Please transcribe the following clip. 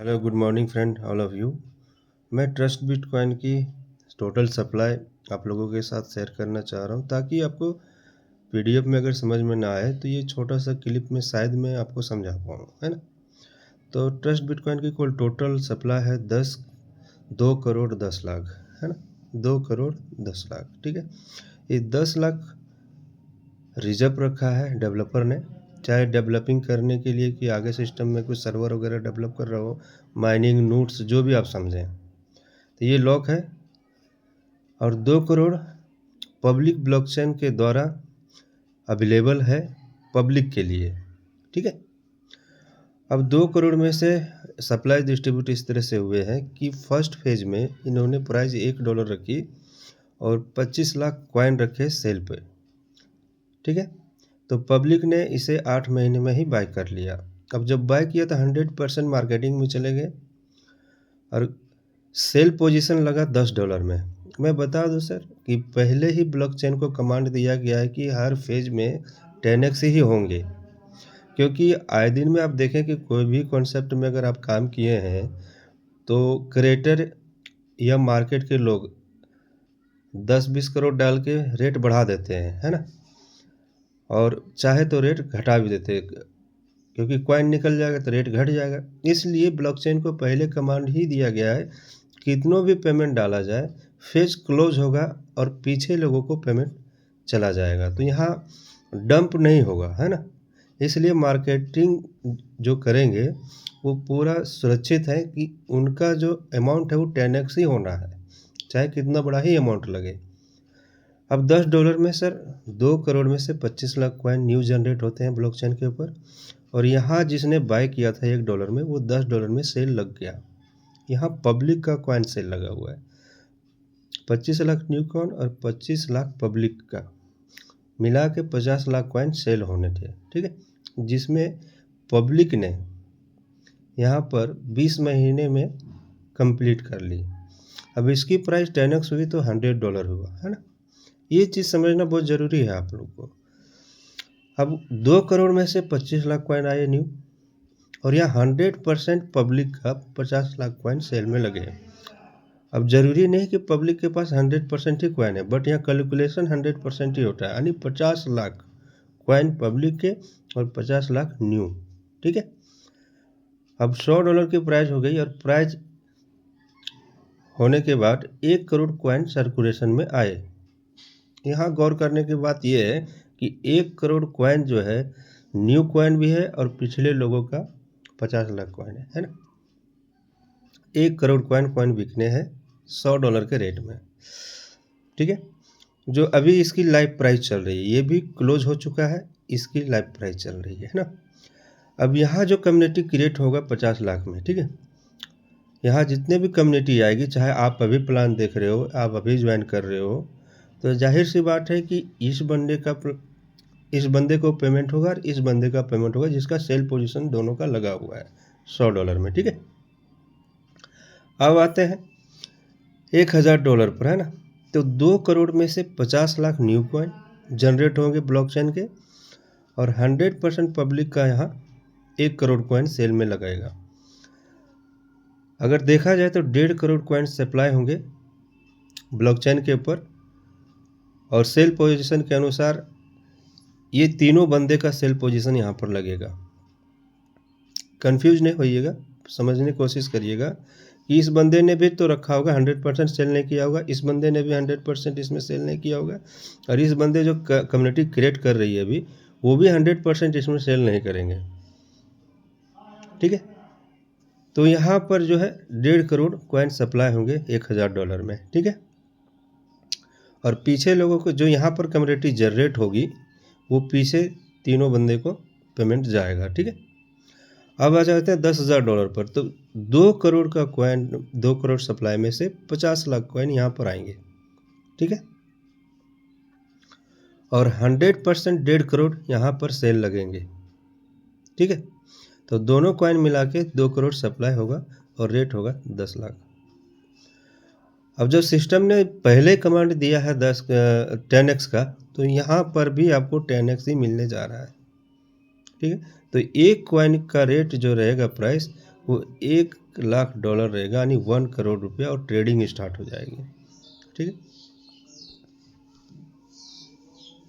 Hello good morning friend all of you. मैं trust bitcoin की total supply आप लोगों के साथ शेयर करना चाह रहा हूं, ताकि आपको पीडीएफ में अगर समझ में ना आए तो ये छोटा सा क्लिप में शायद मैं आपको समझा पाऊँ, है ना। तो ट्रस्ट बिटकॉइन की कुल टोटल सप्लाई है 2 करोड़ 10 लाख, है ना। 2 करोड़ 10 लाख, ठीक है। ये 10 लाख रिजर्व रखा है डेवलपर ने, चाहे डेवलपिंग करने के लिए कि आगे सिस्टम में कुछ सर्वर वगैरह डेवलप कर रहा हो, माइनिंग नोट्स जो भी आप समझें, तो ये लॉक है। और 2 करोड़ पब्लिक ब्लॉकचेन के द्वारा अवेलेबल है पब्लिक के लिए, ठीक है। अब 2 करोड़ में से सप्लाई डिस्ट्रीब्यूट इस तरह से हुए हैं कि फर्स्ट फेज में इन्होंने प्राइस $1 रखी और 25 लाख कॉइन रखे सेल पे, ठीक है। तो पब्लिक ने इसे 8 महीने में ही बाय कर लिया। अब जब बाय किया तो 100% मार्केटिंग में चले गए और सेल पोजीशन लगा $10 में। मैं बता दूं सर कि पहले ही ब्लॉकचेन को कमांड दिया गया है कि हर फेज में 10x ही होंगे, क्योंकि आए दिन में आप देखें कि कोई भी कॉन्सेप्ट में अगर आप काम किए हैं तो क्रिएटर या मार्केट के लोग 10-20 करोड़ डाल के रेट बढ़ा देते हैं, है ना, और चाहे तो रेट घटा भी देते हैं, क्योंकि कॉइन निकल जाएगा तो रेट घट जाएगा। इसलिए ब्लॉकचेन को पहले कमांड ही दिया गया है, कितनों भी पेमेंट डाला जाए फेज क्लोज होगा और पीछे लोगों को पेमेंट चला जाएगा, तो यहाँ डंप नहीं होगा, है ना। इसलिए मार्केटिंग जो करेंगे वो पूरा सुरक्षित है कि उनका जो अमाउंट है वो 10x ही होना है, चाहे कितना बड़ा ही अमाउंट लगे। अब $10 में सर 2 करोड़ में से 25 लाख कॉइन न्यू जनरेट होते हैं ब्लॉकचेन के ऊपर, और यहाँ जिसने बाय किया था $1 में वो $10 में सेल लग गया। यहाँ पब्लिक का कॉइन सेल लगा हुआ है, 25 लाख न्यू कॉइन और 25 लाख पब्लिक का मिला के 50 लाख कॉइन सेल होने थे, ठीक है, जिसमें पब्लिक ने यहाँ पर 20 महीने में कंप्लीट कर ली। अब इसकी प्राइस 10x हुई तो $100 हुआ, है ना। ये चीज़ समझना बहुत ज़रूरी है आप लोग को। अब 2 करोड़ में से 25 लाख कॉइन आए न्यू, और यहाँ 100% पब्लिक का 50 लाख कॉइन सेल में लगे। अब ज़रूरी नहीं कि पब्लिक के पास 100% ही कॉइन है, बट यहाँ कैलकुलेशन 100% ही होता है, यानी 50 लाख कॉइन पब्लिक के और 50 लाख न्यू, ठीक है। अब $100 की प्राइस हो गई, और प्राइस होने के बाद 1 करोड़ कॉइन सर्कुलेशन में आए। यहाँ गौर करने की बात यह है कि 1 करोड़ कॉइन जो है न्यू कॉइन भी है और पिछले लोगों का 50 लाख कॉइन है ना। 1 करोड़ कॉइन बिकने हैं $100 के रेट में, ठीक है। जो अभी इसकी लाइव प्राइस चल रही है, ये भी क्लोज हो चुका है, इसकी लाइव प्राइस चल रही है ना। अब यहाँ जो कम्युनिटी क्रिएट होगा 50 लाख में, ठीक है, यहाँ जितने भी कम्युनिटी आएगी, चाहे आप अभी प्लान देख रहे हो, आप अभी ज्वाइन कर रहे हो, तो जाहिर सी बात है कि इस बंदे को पेमेंट होगा और इस बंदे का पेमेंट होगा, जिसका सेल पोजीशन दोनों का लगा हुआ है $100 में, ठीक है। अब आते हैं $1000 पर, है ना। तो 2 करोड़ में से 50 लाख न्यू कॉइन जनरेट होंगे ब्लॉकचेन के, और 100% पब्लिक का यहाँ 1 करोड़ कॉइन सेल में लगाएगा। अगर देखा जाए तो 1.5 करोड़ कॉइन सप्लाई होंगे ब्लॉकचेन के ऊपर, और सेल पोजीशन के अनुसार ये तीनों बंदे का सेल पोजीशन यहाँ पर लगेगा। कंफ्यूज नहीं होइएगा, समझने की कोशिश करिएगा कि इस बंदे ने भी तो रखा होगा, 100% सेल नहीं किया होगा, इस बंदे ने भी 100% इसमें सेल नहीं किया होगा, और इस बंदे जो कम्युनिटी क्रिएट कर रही है अभी, वो भी 100% इसमें सेल नहीं करेंगे, ठीक है। तो यहाँ पर जो है 1.5 करोड़ कॉइन सप्लाई होंगे $1000 में, ठीक है। और पीछे लोगों को जो यहाँ पर कम्युनिटी जनरेट होगी, वो पीछे तीनों बंदे को पेमेंट जाएगा, ठीक है। अब आ जाते हैं $10,000 पर। तो 2 करोड़ का कॉइन, 2 करोड़ सप्लाई में से 50 लाख कॉइन यहाँ पर आएंगे, ठीक है, और 100% 1.5 करोड़ यहाँ पर सेल लगेंगे, ठीक है। तो दोनों कॉइन मिला के 2 करोड़ सप्लाई होगा और रेट होगा 10 लाख। अब जब सिस्टम ने पहले कमांड दिया है 10x का, तो यहाँ पर भी आपको 10x ही मिलने जा रहा है, ठीक है। तो एक कॉइन का रेट जो रहेगा प्राइस, वो 1 $1 लाख रहेगा, यानी 1 करोड़ रुपया, और ट्रेडिंग स्टार्ट हो जाएगी। ठीक है।